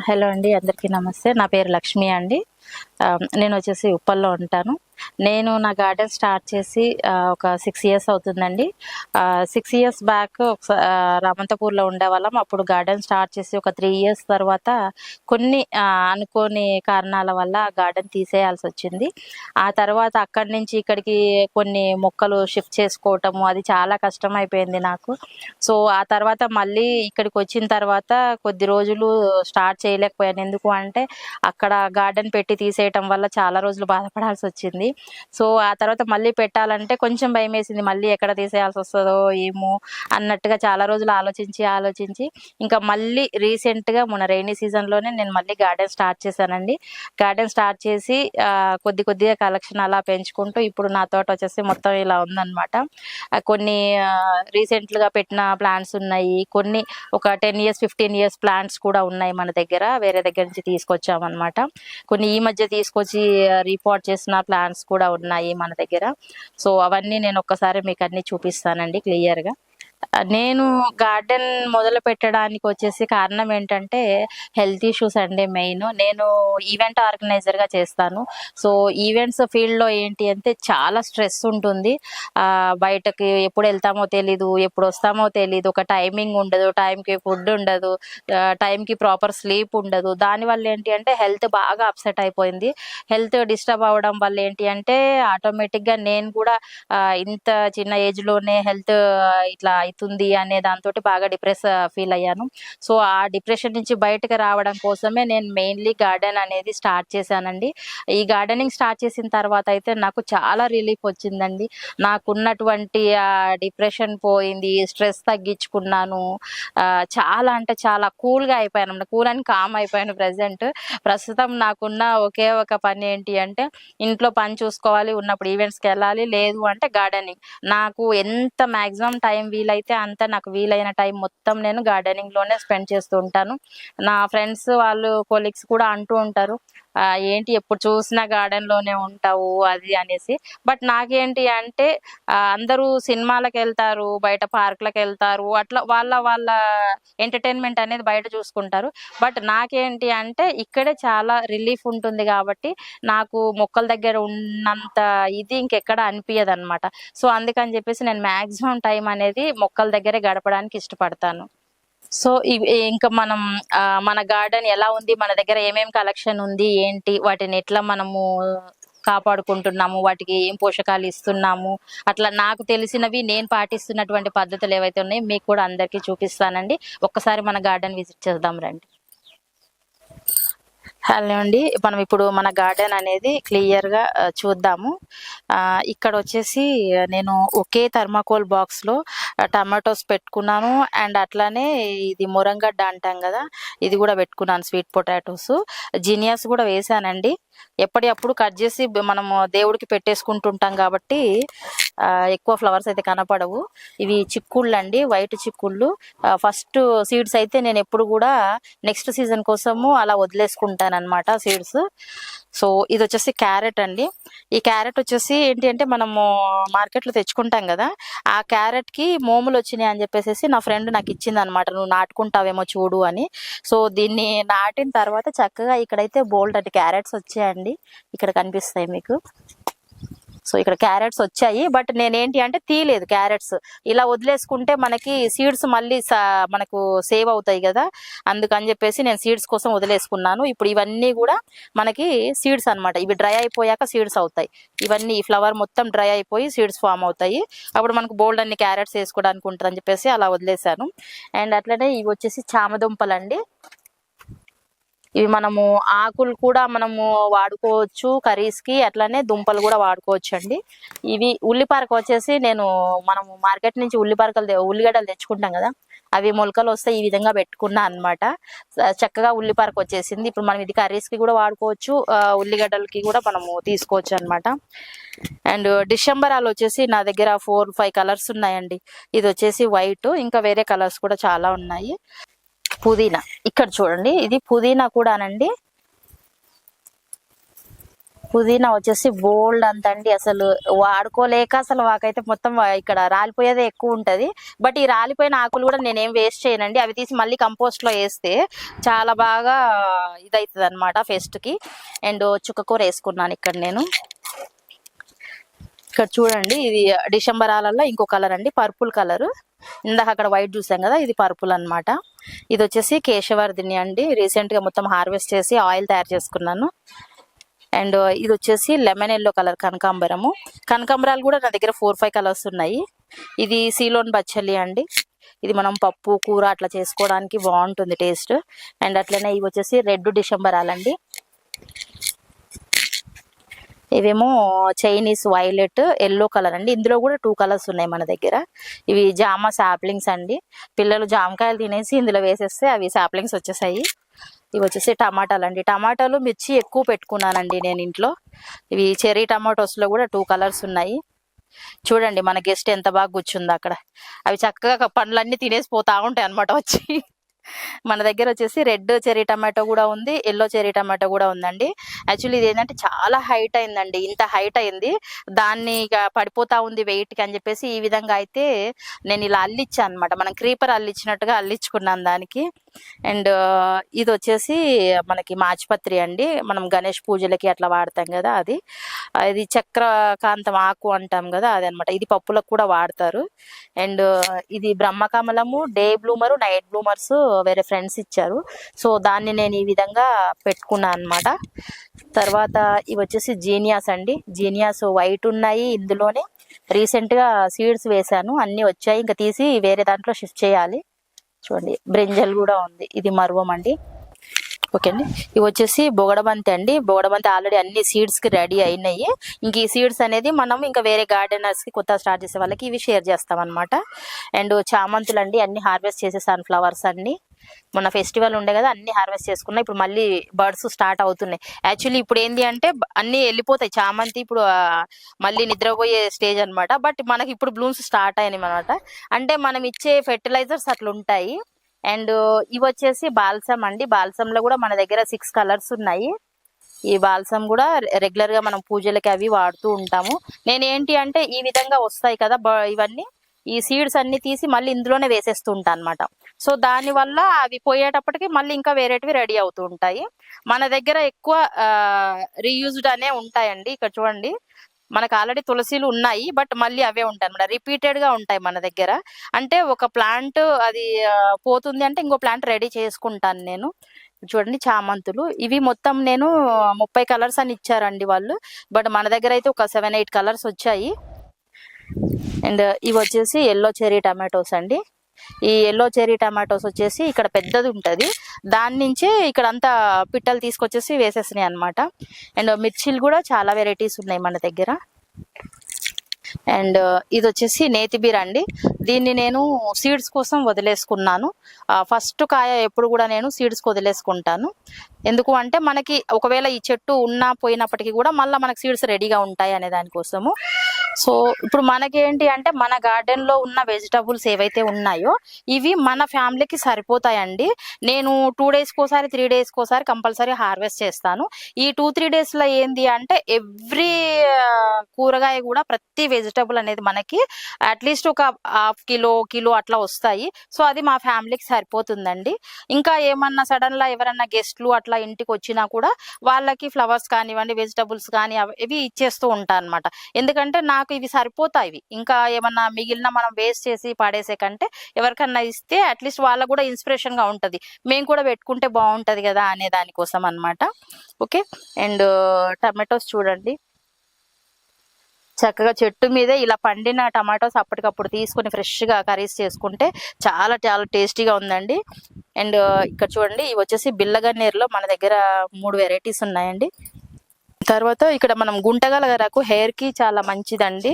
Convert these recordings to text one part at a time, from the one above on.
Hello అండి, అందరికీ నమస్తే. నా పేరు లక్ష్మి అండి. నేను వచ్చేసి ఉప్పల్లో ఉంటాను. నేను నా గార్డెన్ స్టార్ట్ చేసి ఒక 6 ఇయర్స్ అవుతుందండి. 6 ఇయర్స్ బ్యాక్ రామంతపూర్లో ఉండేవాళ్ళం. అప్పుడు గార్డెన్ స్టార్ట్ చేసి ఒక 3 ఇయర్స్ తర్వాత కొన్ని అనుకోని కారణాల వల్ల గార్డెన్ తీసేయాల్సి వచ్చింది. ఆ తర్వాత అక్కడి నుంచి ఇక్కడికి కొన్ని మొక్కలు షిఫ్ట్ చేసుకోవటము అది చాలా కష్టమైపోయింది నాకు. సో ఆ తర్వాత మళ్ళీ ఇక్కడికి వచ్చిన తర్వాత కొద్ది రోజులు స్టార్ట్ చేయలేకపోయాను. ఎందుకు అంటే అక్కడ గార్డెన్ పెట్టి తీసేయటం వల్ల చాలా రోజులు బాధపడాల్సి వచ్చింది. సో ఆ తర్వాత మళ్ళీ పెట్టాలంటే కొంచెం భయం వేసింది, మళ్ళీ ఎక్కడ తీసేయాల్సి వస్తుందో ఏమో అన్నట్టుగా చాలా రోజులు ఆలోచించి ఇంకా మళ్ళీ రీసెంట్గా మొన్న రైనీ సీజన్లోనే నేను మళ్ళీ గార్డెన్ స్టార్ట్ చేశానండి. గార్డెన్ స్టార్ట్ చేసి కొద్దిగా కలెక్షన్ అలా పెంచుకుంటూ ఇప్పుడు నా తోట వచ్చేసి మొత్తం ఇలా ఉందన్నమాట. కొన్ని రీసెంట్గా పెట్టిన ప్లాంట్స్ ఉన్నాయి, కొన్ని ఒక 10 ఇయర్స్ 15 ఇయర్స్ ప్లాంట్స్ కూడా ఉన్నాయి మన దగ్గర, వేరే దగ్గర నుంచి తీసుకొచ్చామన్నమాట. కొన్ని ఈ మధ్య తీసుకొచ్చి రీపాట్ చేసిన ప్లాంట్స్ కూడా ఉన్నాయి మన దగ్గర. సో అవన్నీ నేను ఒక్కసారి మీకు అన్ని చూపిస్తానండి క్లియర్గా. నేను గార్డెన్ మొదలు పెట్టడానికి వచ్చేసి కారణం ఏంటంటే హెల్త్ ఇష్యూస్ అండి మెయిన్. నేను ఈవెంట్ ఆర్గనైజర్గా చేస్తాను. సో ఈవెంట్స్ ఫీల్డ్లో ఏంటి అంటే చాలా స్ట్రెస్ ఉంటుంది. బయటకి ఎప్పుడు వెళ్తామో తెలీదు, ఎప్పుడు వస్తామో తెలీదు, ఒక టైమింగ్ ఉండదు, టైంకి ఫుడ్ ఉండదు, టైంకి ప్రాపర్ స్లీప్ ఉండదు. దానివల్ల ఏంటి అంటే హెల్త్ బాగా అప్సెట్ అయిపోయింది. హెల్త్ డిస్టర్బ్ అవ్వడం వల్ల ఏంటి అంటే ఆటోమేటిక్గా నేను కూడా ఇంత చిన్న ఏజ్లోనే హెల్త్ ఇట్లా అవుతుంది అనే దాంతో బాగా డిప్రెస్ ఫీల్ అయ్యాను. సో ఆ డిప్రెషన్ నుంచి బయటకు రావడం కోసమే నేను మెయిన్లీ గార్డెన్ అనేది స్టార్ట్ చేశానండి. ఈ గార్డెనింగ్ స్టార్ట్ చేసిన తర్వాత అయితే నాకు చాలా రిలీఫ్ వచ్చిందండి. నాకున్నటువంటి డిప్రెషన్ పోయింది, స్ట్రెస్ తగ్గించుకున్నాను. చాలా అంటే చాలా కూల్గా అయిపోయాను, కూల్ అండ్ కామ్ అయిపోయాను. ప్రస్తుతం నాకున్న ఒకే ఒక పని ఏంటి అంటే ఇంట్లో పని చూసుకోవాలి, ఉన్నప్పుడు ఈవెంట్స్కి వెళ్ళాలి, లేదు అంటే గార్డెనింగ్. నాకు ఎంత మ్యాక్సిమం టైం వీలైతే అంత, నాకు వీలైన టైం మొత్తం నేను గార్డెనింగ్లోనే స్పెండ్ చేస్తూ ఉంటాను. నా ఫ్రెండ్స్ వాళ్ళు కొలీగ్స్ కూడా అంటూ ఉంటారు, ఏంటి ఎప్పుడు చూసినా గార్డెన్లోనే ఉంటావు అది అనేసి. బట్ నాకేంటి అంటే అందరూ సినిమాలకు వెళ్తారు, బయట పార్కులకు వెళ్తారు, అట్లా వాళ్ళ ఎంటర్టైన్మెంట్ అనేది బయట చూసుకుంటారు. బట్ నాకేంటి అంటే ఇక్కడే చాలా రిలీఫ్ ఉంటుంది కాబట్టి నాకు మొక్కల దగ్గర ఉన్నంత ఇది ఇంకెక్కడ అనిపించదు అనమాట. సో అందుకని చెప్పేసి నేను మ్యాక్సిమం టైం అనేది మొక్కల దగ్గరే గడపడానికి ఇష్టపడతాను. సో ఇంకా మనం మన గార్డెన్ ఎలా ఉంది, మన దగ్గర ఏమేం కలెక్షన్ ఉంది, ఏంటి వాటిని ఎట్లా మనము కాపాడుకుంటున్నాము, వాటికి ఏం పోషకాలు ఇస్తున్నాము, అట్లా నాకు తెలిసినవి నేను పాటిస్తున్నటువంటి పద్ధతులు ఏవైతే ఉన్నాయో మీకు కూడా అందరికీ చూపిస్తానండి. ఒక్కసారి మన గార్డెన్ విజిట్ చేద్దాం రండి. హలో అండి, మనం ఇప్పుడు మన గార్డెన్ అనేది క్లియర్గా చూద్దాము. ఇక్కడ వచ్చేసి నేను ఒకే థర్మాకోల్ బాక్స్లో టమాటోస్ పెట్టుకున్నాను, అండ్ అట్లానే ఇది మురంగడ్డ అంటాం కదా, ఇది కూడా పెట్టుకున్నాను. స్వీట్ పొటాటోస్, జీనియాస్ కూడా వేసానండి. ఎప్పటికప్పుడు కట్ చేసి మనము దేవుడికి పెట్టేసుకుంటుంటాం కాబట్టి ఎక్కువ ఫ్లవర్స్ అయితే కనపడవు. ఇవి చిక్కుళ్ళు అండి, వైట్ చిక్కుళ్ళు. ఫస్ట్ సీడ్స్ అయితే నేను ఎప్పుడు కూడా నెక్స్ట్ సీజన్ కోసము అలా వదిలేసుకుంటాను అనమాట సీడ్స్. సో ఇది వచ్చేసి క్యారెట్ అండి. ఈ క్యారెట్ వచ్చేసి ఏంటి అంటే మనము మార్కెట్లో తెచ్చుకుంటాం కదా, ఆ క్యారెట్కి మోములు వచ్చినాయి అని చెప్పేసి నా ఫ్రెండ్ నాకు ఇచ్చింది అనమాట, నువ్వు నాటుకుంటావేమో చూడు అని. సో దీన్ని నాటిన తర్వాత చక్కగా ఇక్కడైతే బోల్డ్ అంటే క్యారెట్స్ వచ్చాయండి, ఇక్కడ కనిపిస్తాయి మీకు. సో ఇక్కడ క్యారెట్స్ వచ్చాయి, బట్ నేనేంటి అంటే తీయలేదు క్యారెట్స్. ఇలా వదిలేసుకుంటే మనకి సీడ్స్ మళ్ళీ మనకు సేవ్ అవుతాయి కదా, అందుకని చెప్పేసి నేను సీడ్స్ కోసం వదిలేసుకున్నాను. ఇప్పుడు ఇవన్నీ కూడా మనకి సీడ్స్ అనమాట, ఇవి డ్రై అయిపోయాక సీడ్స్ అవుతాయి. ఇవన్నీ ఈ ఫ్లవర్ మొత్తం డ్రై అయిపోయి సీడ్స్ ఫామ్ అవుతాయి. అప్పుడు మనకు బోల్డ్ అన్ని క్యారెట్స్ వేసుకోవడానికి ఉంటుందని చెప్పేసి అలా వదిలేశాను. అండ్ అట్లనే ఇవి వచ్చేసి చామదుంపలండి. ఇవి మనము ఆకులు కూడా మనము వాడుకోవచ్చు కర్రీస్కి, అట్లనే దుంపలు కూడా వాడుకోవచ్చు అండి. ఇవి ఉల్లిపారకు వచ్చేసి మనము మార్కెట్ నుంచి ఉల్లిగడ్డలు తెచ్చుకుంటాం కదా, అవి మొలకలు వస్తే ఈ విధంగా పెట్టుకున్నా అనమాట. చక్కగా ఉల్లిపారకు వచ్చేసింది. ఇప్పుడు మనం ఇది కర్రీస్కి కూడా వాడుకోవచ్చు, ఉల్లిగడ్డలకి కూడా మనము తీసుకోవచ్చు అనమాట. అండ్ డిసెంబరాలు వచ్చేసి నా దగ్గర 4-5 కలర్స్ ఉన్నాయండి. ఇది వచ్చేసి వైట్, ఇంకా వేరే కలర్స్ కూడా చాలా ఉన్నాయి. పుదీనా ఇక్కడ చూడండి, ఇది పుదీనా కూడానండి. పుదీనా వచ్చేసి బోల్డ్ అంత అండి, అసలు వాడుకోలేక అసలు మాకైతే మొత్తం ఇక్కడ రాలిపోయేదే ఎక్కువ ఉంటది. బట్ ఈ రాలిపోయిన ఆకులు కూడా నేనేం వేస్ట్ చేయనండి, అవి తీసి మళ్ళీ కంపోస్ట్ లో వేస్తే చాలా బాగా ఇదవుతుంది అనమాట ఫెస్ట్ కి. అండ్ చుక్కకూర వేసుకున్నాను ఇక్కడ నేను. ఇక్కడ చూడండి, ఇది డిసెంబర్ ఆలలో ఇంకో కలర్ అండి, పర్పుల్ కలర్. ఇందాక అక్కడ వైట్ చూసాం కదా, ఇది పర్పుల్ అన్నమాట. ఇది వచ్చేసి కేశవర్ధిని అండి, రీసెంట్ గా మొత్తం హార్వెస్ట్ చేసి ఆయిల్ తయారు చేసుకున్నాను. అండ్ ఇది వచ్చేసి లెమన్ ఎల్లో కలర్ కనకాంబరము. కనకాంబరాలు కూడా నా దగ్గర 4-5 కలర్స్ ఉన్నాయి. ఇది సీలోన్ బచ్చలి అండి, ఇది మనం పప్పు కూర అట్లా చేసుకోవడానికి బాగుంటుంది టేస్ట్. అండ్ అట్లనే ఇవి వచ్చేసి రెడ్ డిసెంబరాలండి. ఇవేమో చైనీస్ వైలెట్ ఎల్లో కలర్ అండి, ఇందులో కూడా 2 కలర్స్ ఉన్నాయి మన దగ్గర. ఇవి జామ సాప్లింగ్స్ అండి, పిల్లలు జామకాయలు తినేసి ఇందులో వేసేస్తే అవి సాప్లింగ్స్ వచ్చేసాయి. ఇవి వచ్చేసి టమాటాలు అండి, టమాటాలు మిర్చి ఎక్కువ పెట్టుకున్నానండి నేను ఇంట్లో. ఇవి చెర్రీ టమాటోస్ లో కూడా 2 కలర్స్ ఉన్నాయి. చూడండి మన గెస్ట్ ఎంత బాగా కూర్చుంది అక్కడ, అవి చక్కగా పండ్లన్నీ తినేసి పోతా ఉంటాయి అనమాట వచ్చి. మన దగ్గర వచ్చేసి రెడ్ చెర్రీ టమాటో కూడా ఉంది, ఎల్లో చెర్రీ టమాటో కూడా ఉందండి. యాక్చువల్లీ ఇది ఏంటంటే చాలా హైట్ అయిందండి, ఇంత హైట్ అయింది, దాన్ని ఇక పడిపోతా ఉంది వెయిట్ కి అని చెప్పేసి ఈ విధంగా అయితే నేను ఇలా అల్లిచ్చాను అనమాట, మనం క్రీపర్ అల్లిచ్చినట్టుగా అల్లించుకున్నాను దానికి. అండ్ ఇది వచ్చేసి మనకి మాచిపత్రి అండి, మనం గణేష్ పూజలకి అట్లా వాడతాం కదా అది. ఇది చక్రకాంతం ఆకు అంటాం కదా అది అనమాట, ఇది పప్పులకు కూడా వాడతారు. అండ్ ఇది బ్రహ్మకమలము, డే బ్లూమరు, నైట్ బ్లూమర్స్ వేరే ఫ్రెండ్స్ ఇచ్చారు, సో దాన్ని నేను ఈ విధంగా పెట్టుకున్నాను అనమాట. తర్వాత ఇవి వచ్చేసి జీనియాస్ అండి, జీనియాస్ వైట్ ఉన్నాయి ఇందులోనే. రీసెంట్ గా సీడ్స్ వేసాను, అన్ని వచ్చాయి, ఇంకా తీసి వేరే దాంట్లో షిఫ్ట్ చేయాలి. చూడండి బ్రింజల్ కూడా ఉంది, ఇది మరువం అండి. ఓకే అండి, ఇవి వచ్చేసి బొగడబంతి అండి, బొగడబంతి ఆల్రెడీ అన్ని సీడ్స్ కి రెడీ అయినాయి. ఇంక ఈ సీడ్స్ అనేది మనం ఇంకా వేరే గార్డెనర్స్ కి కొత్త స్టార్ట్ చేసే వాళ్ళకి ఇవి షేర్ చేస్తాం అనమాట. అండ్ చామంతులు అండి, అన్ని హార్వెస్ట్ చేసేసాను ఫ్లవర్స్ అన్ని. మొన్న ఫెస్టివల్ ఉండే కదా అన్ని హార్వెస్ట్ చేసుకున్నా, ఇప్పుడు మళ్ళీ బర్డ్స్ స్టార్ట్ అవుతున్నాయి. యాక్చువల్లీ ఇప్పుడు ఏంది అంటే అన్ని వెళ్ళిపోతాయి, చామంతి ఇప్పుడు మళ్ళీ నిద్రపోయే స్టేజ్ అనమాట. బట్ మనకి ఇప్పుడు బ్లూమ్స్ స్టార్ట్ అయినాయి అనమాట, అంటే మనం ఇచ్చే ఫెర్టిలైజర్స్ అట్లా ఉంటాయి. అండ్ ఇవి వచ్చేసి బాల్సమ్ అండి, బాల్సమ్ లో కూడా మన దగ్గర 6 కలర్స్ ఉన్నాయి. ఈ బాల్సమ్ కూడా రెగ్యులర్ గా మనం పూజలకి అవి వాడుతూ ఉంటాము. నేను ఏంటి అంటే ఈ విధంగా వస్తాయి కదా ఇవన్నీ, ఈ సీడ్స్ అన్ని తీసి మళ్ళీ ఇందులోనే వేసేస్తూ ఉంటాను అనమాట. సో దాని వల్ల అవి పోయేటప్పటికి మళ్ళీ ఇంకా వేరేటివి రెడీ అవుతూ ఉంటాయి. మన దగ్గర ఎక్కువ రీయూజ్డ్ అనే ఉంటాయండి. ఇక్కడ చూడండి మనకు ఆల్రెడీ తులసిలు ఉన్నాయి, బట్ మళ్ళీ అవే ఉంటాయి అనమాట, రిపీటెడ్ గా ఉంటాయి మన దగ్గర. అంటే ఒక ప్లాంట్ అది పోతుంది అంటే ఇంకో ప్లాంట్ రెడీ చేసుకుంటాను నేను. చూడండి చామంతులు, ఇవి మొత్తం నేను 30 కలర్స్ అని ఇచ్చారండి వాళ్ళు, బట్ మన దగ్గర అయితే ఒక 7-8 కలర్స్ వచ్చాయి. అండ్ ఇవి వచ్చేసి ఎల్లో చెర్రీ టమాటోస్ అండి. ఈ ఎల్లో చెర్రీ టమాటోస్ వచ్చేసి ఇక్కడ పెద్దది ఉంటది, దాని నుంచే ఇక్కడ అంతా పిట్టలు తీసుకొచ్చేసి వేసేసినాయి అనమాట. అండ్ మిర్చిలు కూడా చాలా వెరైటీస్ ఉన్నాయి మన దగ్గర. అండ్ ఇది వచ్చేసి నేతిబీర అండి, దీన్ని నేను సీడ్స్ కోసం వదిలేసుకున్నాను. ఫస్ట్ కాయ ఎప్పుడు కూడా నేను సీడ్స్ వదిలేసుకుంటాను, ఎందుకు అంటే మనకి ఒకవేళ ఈ చెట్టు ఉన్నా పోయినప్పటికీ కూడా మళ్ళీ మనకి సీడ్స్ రెడీగా ఉంటాయి అనే దానికోసము. సో ఇప్పుడు మనకేంటి అంటే మన గార్డెన్ లో ఉన్న వెజిటబుల్స్ ఏవైతే ఉన్నాయో ఇవి మన ఫ్యామిలీకి సరిపోతాయండి. నేను 2 days కోసారి 3 days కోసారి కంపల్సరీ హార్వెస్ట్ చేస్తాను. ఈ 2-3 days లో ఏంది అంటే ఎవ్రీ కూరగాయ కూడా ప్రతి వెజిటబుల్ అనేది మనకి అట్లీస్ట్ ఒక ½ కిలో అట్లా వస్తాయి. సో అది మా ఫ్యామిలీకి సరిపోతుందండి. ఇంకా ఏమన్నా సడన్ లా ఎవరన్నా గెస్ట్లు అట్లా ఇంటికి వచ్చినా కూడా వాళ్ళకి ఫ్లవర్స్ కానివ్వండి, వెజిటబుల్స్ కానీ ఇవి ఇచ్చేస్తూ ఉంటాను అనమాట. ఎందుకంటే నాకు ఇవి సరిపోతాయి, ఇంకా ఏమన్నా మిగిలిన మనం వేస్ట్ చేసి పడేసే కంటే ఎవరికన్నా ఇస్తే అట్లీస్ట్ వాళ్ళకు కూడా ఇన్స్పిరేషన్ గా ఉంటది, మేము కూడా పెట్టుకుంటే బాగుంటది కదా అనే దానికోసం అన్నమాట. ఓకే, అండ్ టమాటోస్ చూడండి చక్కగా చెట్టు మీదే ఇలా పండిన టమాటోస్ అప్పటికప్పుడు తీసుకొని ఫ్రెష్ గా కర్రీస్ చేసుకుంటే చాలా చాలా టేస్టీగా ఉందండి. అండ్ ఇక్కడ చూడండి ఇవి వచ్చేసి బిల్లగన్నేరులో మన దగ్గర 3 వెరైటీస్ ఉన్నాయండి. తర్వాత ఇక్కడ మనం గుంటగలగరాకు హెయిర్ కి చాలా మంచిదండి,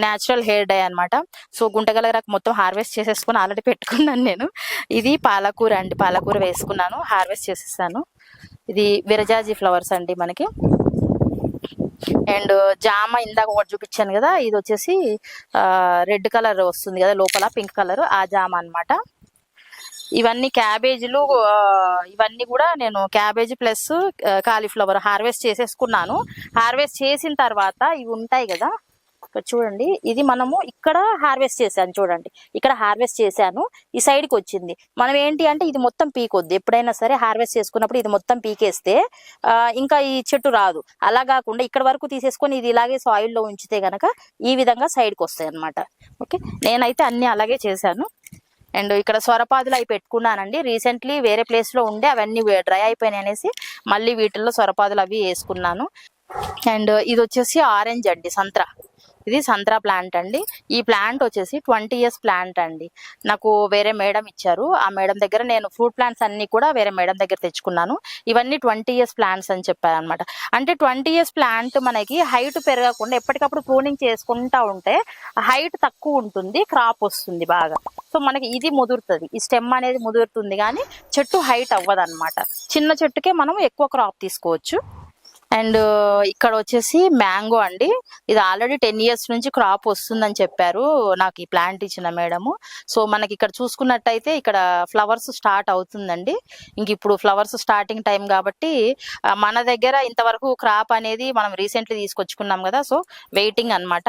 న్యాచురల్ హెయిర్ డై అనమాట. సో గుంటగలగరాకు మొత్తం హార్వెస్ట్ చేసేసుకుని ఆల్రెడీ పెట్టుకున్నాను నేను. ఇది పాలకూర అండి, పాలకూర వేసుకున్నాను, హార్వెస్ట్ చేసేసాను. ఇది విరజాజి ఫ్లవర్స్ అండి మనకి. అండ్ జామ ఇందాక ఒకటి చూపించాను కదా, ఇది వచ్చేసి రెడ్ కలర్ వస్తుంది కదా లోపల పింక్ కలర్, ఆ జామ అనమాట. ఇవన్నీ క్యాబేజీలు, ఇవన్నీ కూడా నేను క్యాబేజీ ప్లస్ కాలీఫ్లవర్ హార్వెస్ట్ చేసేసుకున్నాను. హార్వెస్ట్ చేసిన తర్వాత ఇవి ఉంటాయి కదా, ఇక్కడ చూడండి, ఇది మనము ఇక్కడ హార్వెస్ట్ చేశాను. చూడండి, ఇక్కడ హార్వెస్ట్ చేశాను, ఈ సైడ్కి వచ్చింది. మనం ఏంటి అంటే ఇది మొత్తం పీకొద్దు. ఎప్పుడైనా సరే హార్వెస్ట్ చేసుకున్నప్పుడు ఇది మొత్తం పీకేస్తే ఇంకా ఈ చెట్టు రాదు. అలా కాకుండా ఇక్కడ వరకు తీసేసుకొని ఇది ఇలాగే సాయిల్లో ఉంచితే గనక ఈ విధంగా సైడ్కి వస్తాయి అనమాట. ఓకే, నేనైతే అన్ని అలాగే చేశాను. అండ్ ఇక్కడ సొరపాదులు అవి పెట్టుకున్నానండి. రీసెంట్లీ వేరే ప్లేస్లో ఉండే అవన్నీ డ్రై అయిపోయినాయి అనేసి మళ్ళీ వీటిల్లో సొరపాదులు అవి వేసుకున్నాను. అండ్ ఇది వచ్చేసి ఆరెంజ్ అండి, సంత్రా. ఇది సంత్రా ప్లాంట్ అండి. ఈ ప్లాంట్ వచ్చేసి 20 years ప్లాంట్ అండి. నాకు వేరే మేడం ఇచ్చారు. ఆ మేడం దగ్గర నేను ఫ్రూట్ ప్లాంట్స్ అన్ని కూడా వేరే మేడం దగ్గర తెచ్చుకున్నాను. ఇవన్నీ 20 years ప్లాంట్స్ అని చెప్పారు అనమాట. అంటే 20 years ప్లాంట్ మనకి హైట్ పెరగకుండా ఎప్పటికప్పుడు ప్రూనింగ్ చేసుకుంటా ఉంటే హైట్ తక్కువ ఉంటుంది, క్రాప్ వస్తుంది బాగా. సో మనకి ఇది ముదురుతుంది, ఈ స్టెమ్ అనేది ముదురుతుంది, కానీ చెట్టు హైట్ అవ్వదు అనమాట. చిన్న చెట్టుకే మనం ఎక్కువ క్రాప్ తీసుకోవచ్చు. అండ్ ఇక్కడ వచ్చేసి మ్యాంగో అండి. ఇది ఆల్రెడీ 10 years నుంచి క్రాప్ వస్తుందని చెప్పారు నాకు ఈ ప్లాంట్ ఇచ్చిన మేడము. సో మనకి ఇక్కడ చూసుకున్నట్టయితే ఇక్కడ ఫ్లవర్స్ స్టార్ట్ అవుతుందండి. ఇంక ఇప్పుడు ఫ్లవర్స్ స్టార్టింగ్ టైం కాబట్టి మన దగ్గర ఇంతవరకు క్రాప్ అనేది మనం రీసెంట్లీ తీసుకొచ్చుకున్నాం కదా, సో వెయిటింగ్ అనమాట.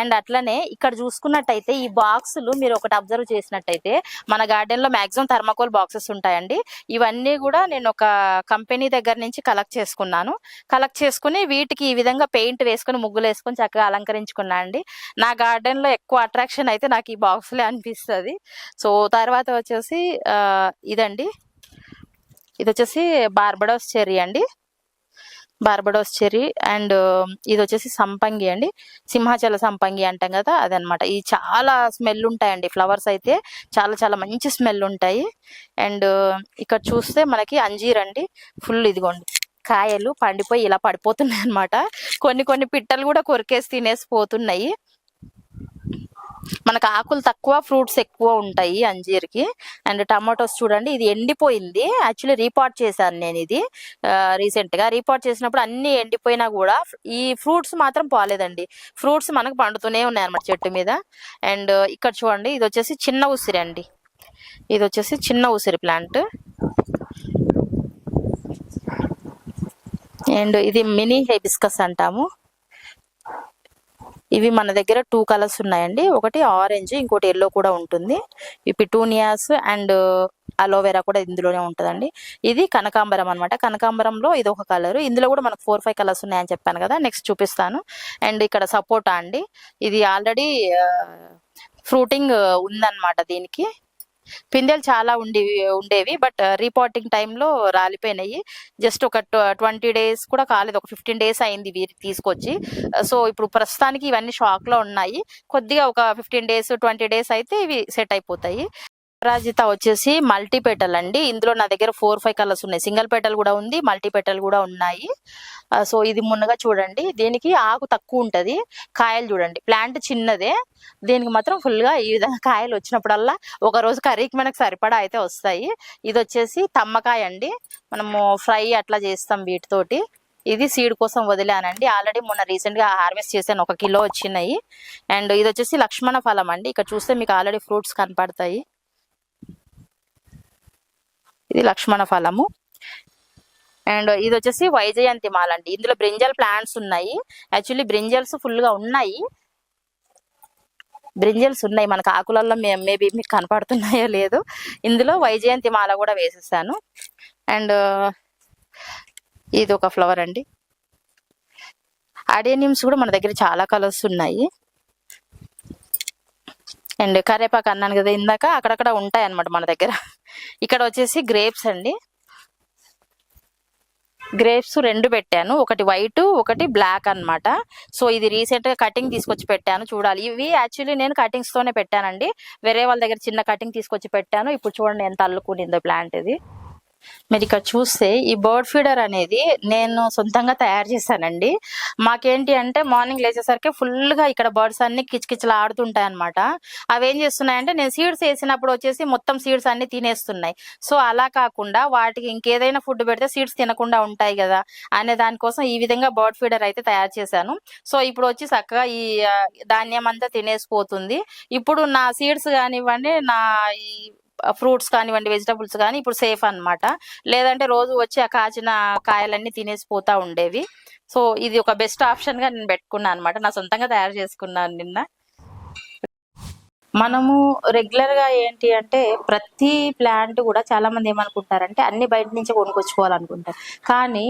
అండ్ అట్లనే ఇక్కడ చూసుకున్నట్టయితే ఈ బాక్సులు మీరు ఒకటి అబ్జర్వ్ చేసినట్టయితే మన గార్డెన్ లో మాక్సిమం థర్మాకోల్ బాక్సెస్ ఉంటాయండి. ఇవన్నీ కూడా నేను ఒక కంపెనీ దగ్గర నుంచి కలెక్ట్ చేసుకుని వీటికి ఈ విధంగా పెయింట్ వేసుకుని ముగ్గులు వేసుకొని చక్కగా అలంకరించుకున్నా అండి. నా గార్డెన్ లో ఎక్కువ అట్రాక్షన్ అయితే నాకు ఈ బాక్స్లే అనిపిస్తుంది. సో తర్వాత వచ్చేసి ఇదండి, ఇది వచ్చేసి బార్బడోస్ చెర్రీ అండి, బార్బడోస్ చెర్రీ. అండ్ ఇది వచ్చేసి సంపంగి అండి, సింహాచల సంపంగి అంటాం కదా అదనమాట. ఇది చాలా స్మెల్ ఉంటాయండి, ఫ్లవర్స్ అయితే చాలా చాలా మంచి స్మెల్ ఉంటాయి. అండ్ ఇక్కడ చూస్తే మనకి అంజీర్ అండి, ఫుల్ ఇదిగోండి కాయలు పండిపోయి ఇలా పడిపోతున్నాయి అనమాట. కొన్ని పిట్టలు కూడా కొరికేసి తినేసి పోతున్నాయి. మనకు ఆకులు తక్కువ, ఫ్రూట్స్ ఎక్కువ ఉంటాయి అంజీర్కి. అండ్ టమాటోస్ చూడండి, ఇది ఎండిపోయింది. యాక్చువల్లీ రీపాట్ చేశాను నేను ఇది రీసెంట్ గా. రీపాట్ చేసినప్పుడు అన్ని ఎండిపోయినా కూడా ఈ ఫ్రూట్స్ మాత్రం పోలేదండి. ఫ్రూట్స్ మనకు పండుతూనే ఉన్నాయి అనమాట చెట్టు మీద. అండ్ ఇక్కడ చూడండి, ఇది వచ్చేసి చిన్న ఉసిరి అండి, ఇది వచ్చేసి చిన్న ఉసిరి ప్లాంట్. అండ్ ఇది మినీ హైబిస్కస్ అంటాము. ఇవి మన దగ్గర 2 కలర్స్ ఉన్నాయండి, ఒకటి ఆరెంజ్, ఇంకోటి ఎల్లో కూడా ఉంటుంది. ఈ పిటూనియాస్ అండ్ అలోవెరా కూడా ఇందులోనే ఉంటుందండి. ఇది కనకాంబరం అనమాట. కనకాంబరంలో ఇది ఒక కలర్, ఇందులో కూడా మనకు 4-5 కలర్స్ ఉన్నాయని చెప్పాను కదా, నెక్స్ట్ చూపిస్తాను. అండ్ ఇక్కడ సపోటా అండి, ఇది ఆల్రెడీ ఫ్రూటింగ్ ఉందన్నమాట. దీనికి పిందెలు చాలా ఉండేవి, బట్ రీపాటింగ్ టైంలో రాలిపోయినాయి. జస్ట్ ఒక 20 days కూడా కాలేదు, ఒక 15 days అయింది వీరికి తీసుకొచ్చి. సో ఇప్పుడు ప్రస్తుతానికి ఇవన్నీ షాక్ లో ఉన్నాయి. కొద్దిగా ఒక 15 days 20 days అయితే ఇవి సెట్ అయిపోతాయి. అపరాజిత వచ్చేసి మల్టీ పెటల్ అండి. ఇందులో నా దగ్గర 4-5 కలర్స్ ఉన్నాయి. సింగిల్ పెటల్ కూడా ఉంది, మల్టీ పెటల్ కూడా ఉన్నాయి. సో ఇది మున్నగా చూడండి, దీనికి ఆకు తక్కువ ఉంటది, కాయలు చూడండి, ప్లాంట్ చిన్నదే, దీనికి మాత్రం ఫుల్ గా ఈ విధంగా కాయలు వచ్చినప్పుడల్లా ఒక రోజు కర్రీకి మనకు సరిపడా అయితే వస్తాయి. ఇది వచ్చేసి తమ్మకాయ అండి, మనము ఫ్రై అట్లా చేస్తాం వీటితోటి. ఇది సీడ్ కోసం వదిలానండి, ఆల్రెడీ మొన్న రీసెంట్ గా హార్వెస్ట్ చేశాను, 1 kilo వచ్చినాయి. అండ్ ఇది వచ్చేసి లక్ష్మణ ఫలం అండి, ఇక్కడ చూస్తే మీకు ఆల్రెడీ ఫ్రూట్స్ కనపడతాయి. ఇది లక్ష్మణ ఫలము. అండ్ ఇది వచ్చేసి వైజయంతి మాల అండి, ఇందులో బ్రింజల్ ప్లాంట్స్ ఉన్నాయి. యాక్చువల్లీ బ్రింజల్స్ ఫుల్ గా ఉన్నాయి, మనకు ఆకులలో మేబీ మీకు కనపడుతున్నాయో లేదు. ఇందులో వైజయంతి మాల కూడా వేసేసాను. అండ్ ఇది ఒక ఫ్లవర్ అండి. అడేనియమ్స్ కూడా మన దగ్గర చాలా కలర్స్ ఉన్నాయి. అండ్ కరేపాకు అన్నాను కదా ఇందాక, అక్కడక్కడ ఉంటాయి అన్నమాట మన దగ్గర. ఇక్కడ వచ్చేసి గ్రేప్స్ అండి, గ్రేప్స్ 2 పెట్టాను, ఒకటి వైట్ ఒకటి బ్లాక్ అన్నమాట. సో ఇది రీసెంట్ గా కటింగ్ తీసుకొచ్చి పెట్టాను, చూడాలి. ఇవి యాక్చువల్లీ నేను కటింగ్స్ తోనే పెట్టానండి, వేరే వాళ్ళ దగ్గర చిన్న కటింగ్ తీసుకొచ్చి పెట్టాను. ఇప్పుడు చూడండి ఎంత అల్లుకునిందో ప్లాంట్ ఇది. మీరు ఇక్కడ చూస్తే ఈ బర్డ్ ఫీడర్ అనేది నేను సొంతంగా తయారు చేశానండి. మాకేంటి అంటే మార్నింగ్ లేచేసరికి ఫుల్ గా ఇక్కడ బర్డ్స్ అన్ని కిచకిచలు ఆడుతుంటాయి అనమాట. అవి ఏం చేస్తున్నాయంటే నేను సీడ్స్ వేసినప్పుడు వచ్చేసి మొత్తం సీడ్స్ అన్ని తినేస్తున్నాయి. సో అలా కాకుండా వాటికి ఇంకేదైనా ఫుడ్ పెడితే సీడ్స్ తినకుండా ఉంటాయి కదా అనే దానికోసం ఈ విధంగా బర్డ్ ఫీడర్ అయితే తయారు చేశాను. సో ఇప్పుడు వచ్చి చక్కగా ఈ ధాన్యం అంతా తినేసిపోతుంది. ఇప్పుడు నా సీడ్స్ కానివ్వండి, నా ఈ ఫ్రూట్స్ కానివ్వండి, వెజిటబుల్స్ కానీ ఇప్పుడు సేఫ్ అన్నమాట. లేదంటే రోజు వచ్చి ఆ కాచిన కాయలన్నీ తినేసి పోతా ఉండేవి. సో ఇది ఒక బెస్ట్ ఆప్షన్గా నేను పెట్టుకున్నాను అనమాట. నా సొంతంగా తయారు చేసుకున్నాను నిన్న. మనము రెగ్యులర్గా ఏంటి అంటే ప్రతి ప్లాంట్ కూడా చాలా మంది ఏమనుకుంటారంటే అన్ని బయట నుంచి కొనుక్కొచ్చుకోవాలనుకుంటారు. కానీ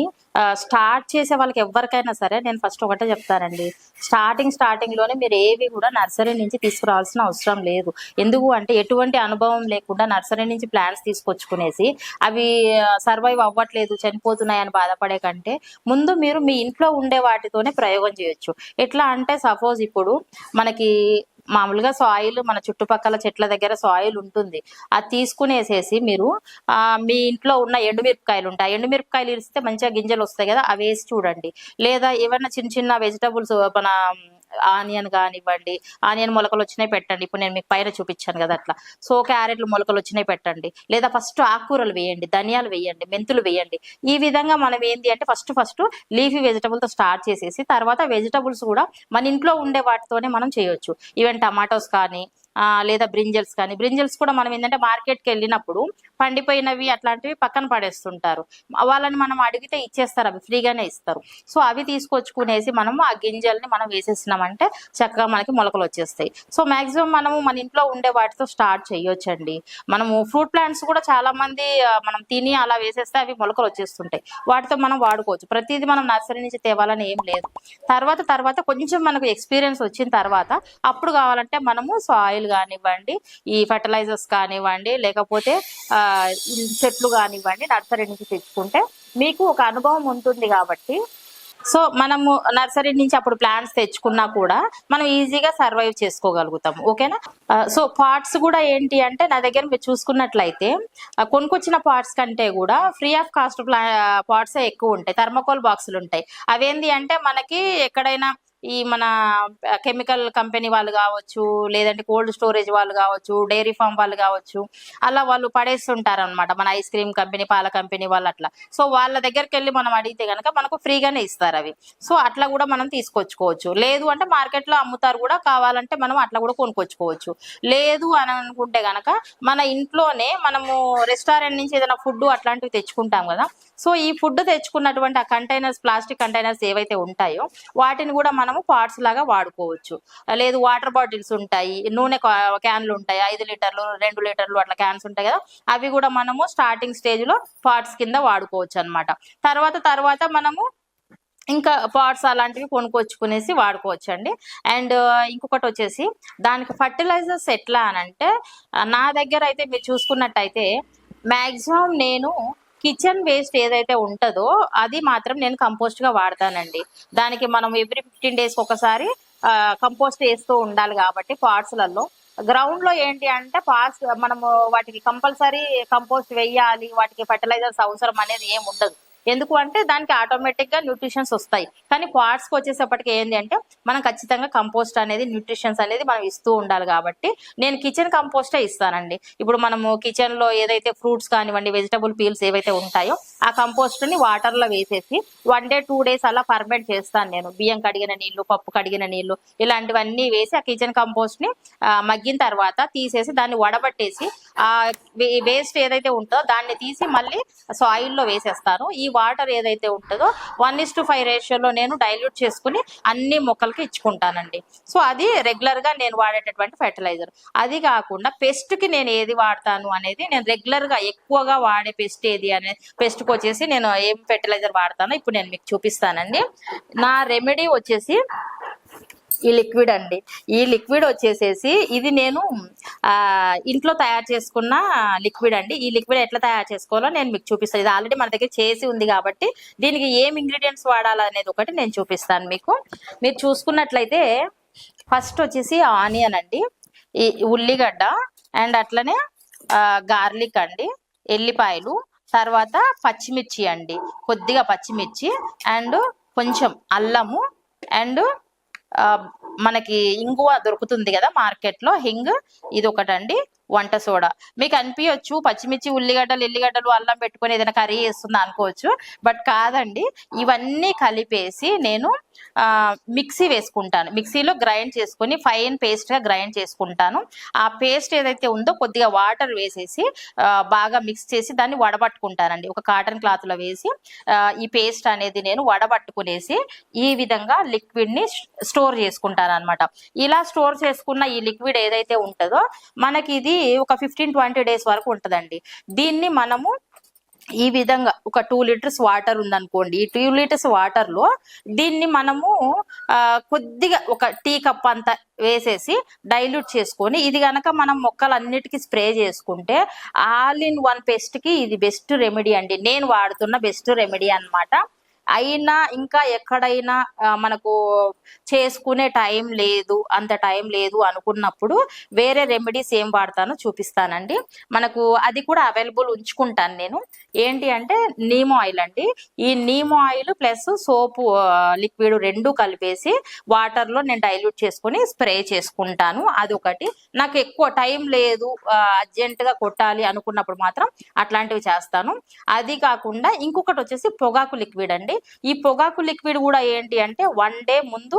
స్టార్ట్ చేసే వాళ్ళకి ఎవరికైనా సరే నేను ఫస్ట్ ఒకటే చెప్తానండి, స్టార్టింగ్లోనే మీరు ఏవి కూడా నర్సరీ నుంచి తీసుకురావాల్సిన అవసరం లేదు. ఎందుకు అంటే ఎటువంటి అనుభవం లేకుండా నర్సరీ నుంచి ప్లాంట్స్ తీసుకొచ్చుకునేసి అవి సర్వైవ్ అవ్వట్లేదు, చనిపోతున్నాయి అని బాధపడే కంటే ముందు మీరు మీ ఇంట్లో ఉండే వాటితోనే ప్రయోగం చేయొచ్చు. ఎట్లా అంటే సపోజ్ ఇప్పుడు మనకి మామూలుగా సాయిల్ మన చుట్టుపక్కల చెట్ల దగ్గర సాయిల్ ఉంటుంది, అది తీసుకునేసేసి మీరు మీ ఇంట్లో ఉన్న ఎండుమిరపకాయలు ఉంటాయి, ఎండుమిరపకాయలు ఇస్తే మంచిగా గింజలు వస్తాయి కదా, అవి వేసి చూడండి. లేదా ఏమైనా చిన్న చిన్న వెజిటబుల్స్ మన ఆనియన్ కానివ్వండి, ఆనియన్ మొలకలు వచ్చినాయి పెట్టండి. ఇప్పుడు నేను మీకు పైన చూపించాను కదా అట్లా. సో క్యారెట్లు మొలకలు వచ్చినాయి పెట్టండి. లేదా ఫస్ట్ ఆకుకూరలు వేయండి, ధనియాలు వేయండి, మెంతులు వేయండి. ఈ విధంగా మనం ఏంటి అంటే ఫస్ట్ లీఫీ వెజిటబుల్తో స్టార్ట్ చేసేసి తర్వాత వెజిటబుల్స్ కూడా మన ఇంట్లో ఉండే వాటితోనే మనం చేయొచ్చు. ఈవెన్ టమాటోస్ కానీ లేదా బ్రింజల్స్ కానీ, బ్రింజల్స్ కూడా మనం ఏంటంటే మార్కెట్కి వెళ్ళినప్పుడు పండిపోయినవి అట్లాంటివి పక్కన పడేస్తుంటారు. వాళ్ళని మనం అడిగితే ఇచ్చేస్తారు, అవి ఫ్రీగానే ఇస్తారు. సో అవి తీసుకొచ్చుకునేసి మనము ఆ గింజల్ని మనం వేసేసినామంటే చక్కగా మనకి మొలకలు వచ్చేస్తాయి. సో మాక్సిమం మనము మన ఇంట్లో ఉండే వాటితో స్టార్ట్ చేయొచ్చండి. మనము ఫ్రూట్ ప్లాంట్స్ కూడా చాలా మంది మనం తిని అలా వేసేస్తే అవి మొలకలు వచ్చేస్తుంటాయి, వాటితో మనం వాడుకోవచ్చు. ప్రతిదీ మనం నర్సరీ నుంచి తేవాలని ఏం లేదు. తర్వాత కొంచెం మనకు ఎక్స్పీరియన్స్ వచ్చిన తర్వాత అప్పుడు కావాలంటే మనము సాయిల్ కానివ్వండి, ఈ ఫర్టిలైజర్స్ కానివ్వండి, లేకపోతే చెట్లు కానివ్వండి నర్సరీ నుంచి తెచ్చుకుంటే మీకు ఒక అనుభవం ఉంటుంది కాబట్టి సో మనము నర్సరీ నుంచి అప్పుడు ప్లాంట్స్ తెచ్చుకున్నా కూడా మనం ఈజీగా సర్వైవ్ చేసుకోగలుగుతాము. ఓకేనా. సో పార్ట్స్ కూడా ఏంటి అంటే నా దగ్గర మీరు చూసుకున్నట్లయితే కొనుక్కొచ్చిన పార్ట్స్ కంటే కూడా ఫ్రీ ఆఫ్ కాస్ట్ పార్ట్స్ ఎక్కువ ఉంటాయి. థర్మోకోల్ బాక్సులు ఉంటాయి. అవేంటి అంటే మనకి ఎక్కడైనా ఈ మన కెమికల్ కంపెనీ వాళ్ళు కావచ్చు, లేదంటే కోల్డ్ స్టోరేజ్ వాళ్ళు కావచ్చు, డైరీ ఫామ్ వాళ్ళు కావచ్చు, అలా వాళ్ళు పడేస్తుంటారు అనమాట. మన ఐస్ క్రీమ్ కంపెనీ, పాల కంపెనీ వాళ్ళు అట్లా. సో వాళ్ళ దగ్గరికి వెళ్ళి మనం అడిగితే కనుక మనకు ఫ్రీగానే ఇస్తారు అవి. సో అట్లా కూడా మనం తీసుకొచ్చుకోవచ్చు. లేదు అంటే మార్కెట్లో అమ్ముతారు కూడా, కావాలంటే మనం అట్లా కూడా కొనుక్కొచ్చుకోవచ్చు. లేదు అని అనుకుంటే కనుక మన ఇంట్లోనే మనము రెస్టారెంట్ నుంచి ఏదైనా ఫుడ్ అట్లాంటివి తెచ్చుకుంటాం కదా, సో ఈ ఫుడ్ తెచ్చుకున్నటువంటి ఆ కంటైనర్స్, ప్లాస్టిక్ కంటైనర్స్ ఏవైతే ఉంటాయో వాటిని కూడా మనము పార్ట్స్ లాగా వాడుకోవచ్చు. లేదు వాటర్ బాటిల్స్ ఉంటాయి, నూనె క్యాన్లు ఉంటాయి, 5 లీటర్లు 2 లీటర్లు అట్లా క్యాన్స్ ఉంటాయి కదా, అవి కూడా మనము స్టార్టింగ్ స్టేజ్ లో పార్ట్స్ కింద వాడుకోవచ్చు అనమాట. తర్వాత మనము ఇంకా పాట్స్ అలాంటివి కొనుక్కొచ్చుకునేసి వాడుకోవచ్చు అండి. అండ్ ఇంకొకటి వచ్చేసి దానికి ఫర్టిలైజర్స్ ఎట్లా అనంటే నా దగ్గర అయితే మీరు చూసుకున్నట్టయితే మ్యాక్సిమం నేను కిచెన్ వేస్ట్ ఏదైతే ఉంటుందో అది మాత్రం నేను కంపోస్ట్ గా వాడతానండి. దానికి మనం ఎవ్రీ 15 days ఒకసారి కంపోస్ట్ వేస్తూ ఉండాలి కాబట్టి పార్ట్స్లలో. గ్రౌండ్ లో ఏంటి అంటే పార్ట్స్ మనము వాటికి కంపల్సరీ కంపోస్ట్ వేయాలి, వాటికి ఫర్టిలైజర్స్ అవసరం అనేది ఏమి ఉండదు. ఎందుకు అంటే దానికి ఆటోమేటిక్ గా న్యూట్రిషన్స్ వస్తాయి. కానీ పార్ట్స్ కి వచ్చేసప్పటికి ఏంటి అంటే మనం ఖచ్చితంగా కంపోస్ట్ అనేది, న్యూట్రిషన్స్ అనేది మనం ఇస్తూ ఉండాలి కాబట్టి నేను కిచెన్ కంపోస్టే ఇస్తానండి. ఇప్పుడు మనము కిచెన్ లో ఏదైతే ఫ్రూట్స్ కానివ్వండి, వెజిటబుల్ పీల్స్ ఏవైతే ఉంటాయో ఆ కంపోస్ట్ ని వాటర్ లో వేసేసి 1 day 2 days అలా ఫర్మెంట్ చేస్తాను నేను. బియ్యం కడిగిన నీళ్లు, పప్పు కడిగిన నీళ్లు ఇలాంటివన్నీ వేసి ఆ కిచెన్ కంపోస్ట్ ని మగ్గిన తర్వాత తీసేసి దాన్ని వడబట్టేసి ఆ వేస్ట్ ఏదైతే ఉంటుందో దాన్ని తీసి మళ్ళీ సాయిల్ లో వేసేస్తాను. ఈ వాటర్ ఏదైతే ఉంటుందో 1:5 రేషియోలో నేను డైల్యూట్ చేసుకుని అన్ని మొక్కలకి ఇచ్చుకుంటానండి. సో అది రెగ్యులర్ గా నేను వాడేటటువంటి ఫెర్టిలైజర్. అది కాకుండా పెస్ట్ కి నేను ఏది వాడతాను అనేది, నేను రెగ్యులర్ గా ఎక్కువగా వాడే పెస్ట్ ఏది అనే పెస్ట్ కి వచ్చేసి నేను ఏం ఫెర్టిలైజర్ వాడతానో ఇప్పుడు నేను మీకు చూపిస్తానండి. నా రెమెడీ వచ్చేసి ఈ లిక్విడ్ అండి. ఈ లిక్విడ్ వచ్చేసేసి ఇది నేను ఇంట్లో తయారు చేసుకున్న లిక్విడ్ అండి. ఈ లిక్విడ్ ఎట్లా తయారు చేసుకోవాలో నేను మీకు చూపిస్తాను. ఇది ఆల్రెడీ మన దగ్గర చేసి ఉంది కాబట్టి దీనికి ఏం ఇంగ్రీడియంట్స్ వాడాలనేది ఒకటి నేను చూపిస్తాను మీకు. మీరు చూసుకున్నట్లయితే ఫస్ట్ వచ్చేసి ఆనియన్ అండి, ఈ ఉల్లిగడ్డ, అండ్ అట్లనే గార్లిక్ అండి, ఎల్లిపాయలు, తర్వాత పచ్చిమిర్చి అండి, కొద్దిగా పచ్చిమిర్చి, అండ్ కొంచెం అల్లము, అండ్ మనకి ఇంగువ దొరుకుతుంది కదా మార్కెట్లో, హింగ్, ఇది ఒకటండి. వంట సోడా. మీకు అనిపించచ్చు పచ్చిమిర్చి, ఉల్లిగడ్డలు, ఎల్లిగడ్డలు, అల్లం పెట్టుకొని ఏదైనా కర్రీ చేస్తుంది అనుకోవచ్చు. బట్ కాదండి, ఇవన్నీ కలిపేసి నేను మిక్సీ వేసుకుంటాను. మిక్సీలో గ్రైండ్ చేసుకొని ఫైన్ పేస్ట్గా గ్రైండ్ చేసుకుంటాను. ఆ పేస్ట్ ఏదైతే ఉందో కొద్దిగా వాటర్ వేసేసి బాగా మిక్స్ చేసి దాన్ని వడబట్టుకుంటానండి. ఒక కాటన్ క్లాత్లో వేసి ఈ పేస్ట్ అనేది నేను వడబట్టుకునేసి ఈ విధంగా లిక్విడ్ని స్టోర్ చేసుకుంటాను అనమాట. ఇలా స్టోర్ చేసుకున్న ఈ లిక్విడ్ ఏదైతే ఉంటుందో మనకి ఇది ఒక 15-20 డేస్ వరకు ఉంటుందండి. దీన్ని మనము ఈ విధంగా ఒక 2 లీటర్స్ వాటర్ ఉందనుకోండి, ఈ 2 లీటర్స్ వాటర్ లో దీన్ని మనము కొద్దిగా ఒక టీ కప్ అంత వేసేసి డైల్యూట్ చేసుకొని ఇది గనక మనం మొక్కలన్నిటికీ స్ప్రే చేసుకుంటే ఆల్ ఇన్ వన్ పెస్ట్ కి ఇది బెస్ట్ రెమెడీ అండి. నేను వాడుతున్న బెస్ట్ రెమెడీ అన్నమాట. అయినా ఇంకా ఎక్కడైనా మనకు చేసుకునే టైం లేదు, అంత టైం లేదు అనుకున్నప్పుడు వేరే రెమెడీస్ ఏం వాడతానో చూపిస్తానండి. మనకు అది కూడా అవైలబుల్ ఉంచుకుంటాను నేను. ఏంటి అంటే నీమ్ ఆయిల్ అండి. ఈ నీమ్ ఆయిల్ ప్లస్ సోపు లిక్విడ్ రెండు కలిపేసి వాటర్లో నేను డైల్యూట్ చేసుకుని స్ప్రే చేసుకుంటాను. అదొకటి. నాకు ఎక్కువ టైం లేదు, అర్జెంటుగా కొట్టాలి అనుకున్నప్పుడు మాత్రం అట్లాంటివి చేస్తాను. అది కాకుండా ఇంకొకటి వచ్చేసి పొగాకు లిక్విడ్ అండి. ఈ పొగాకు లిక్విడ్ కూడా ఏంటి అంటే 1 డే ముందు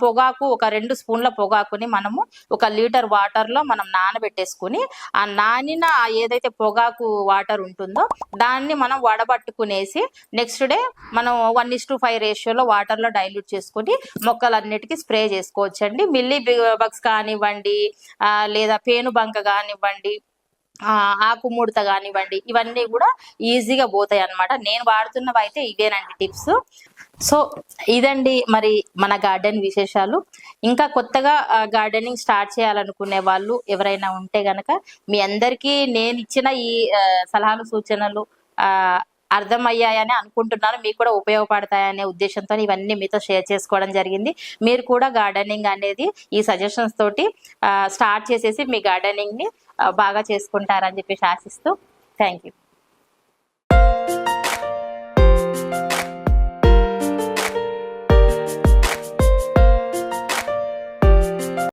పొగాకు ఒక 2 స్పూన్ల పొగాకుని మనము 1 లీటర్ వాటర్ లో మనం నానబెట్టేసుకుని ఆ నానిన ఏదైతే పొగాకు వాటర్ ఉంటుందో దాన్ని మనం వడబట్టుకునేసి నెక్స్ట్ డే మనం 1:5 రేషియోలో వాటర్ లో డైల్యూట్ చేసుకుని మొక్కలన్నిటికీ స్ప్రే చేసుకోవచ్చండి. మిల్లీ బగ్స్ కానివ్వండి, లేదా పేనుబంక కానివ్వండి, ఆకు ముడత కానివ్వండి, ఇవన్నీ కూడా ఈజీగా పోతాయి అన్నమాట. నేను వాడుతున్నవి అయితే ఇవేనండి టిప్స్. సో ఇదండి మరి మన గార్డెన్ విశేషాలు. ఇంకా కొత్తగా గార్డెనింగ్ స్టార్ట్ చేయాలనుకునే వాళ్ళు ఎవరైనా ఉంటే గనక మీ అందరికీ నేను ఇచ్చిన ఈ సలహాలు సూచనలు అర్థమయ్యాయని అనుకుంటున్నాను. మీకు కూడా ఉపయోగపడతాయనే ఉద్దేశంతో ఇవన్నీ మీతో షేర్ చేసుకోవడం జరిగింది. మీరు కూడా గార్డెనింగ్ అనేది ఈ సజెషన్స్ తోటి స్టార్ట్ చేసేసి మీ గార్డెనింగ్ ని బాగా చేసుకుంటారని చెప్పేసి ఆశిస్తూ థ్యాంక్ యూ.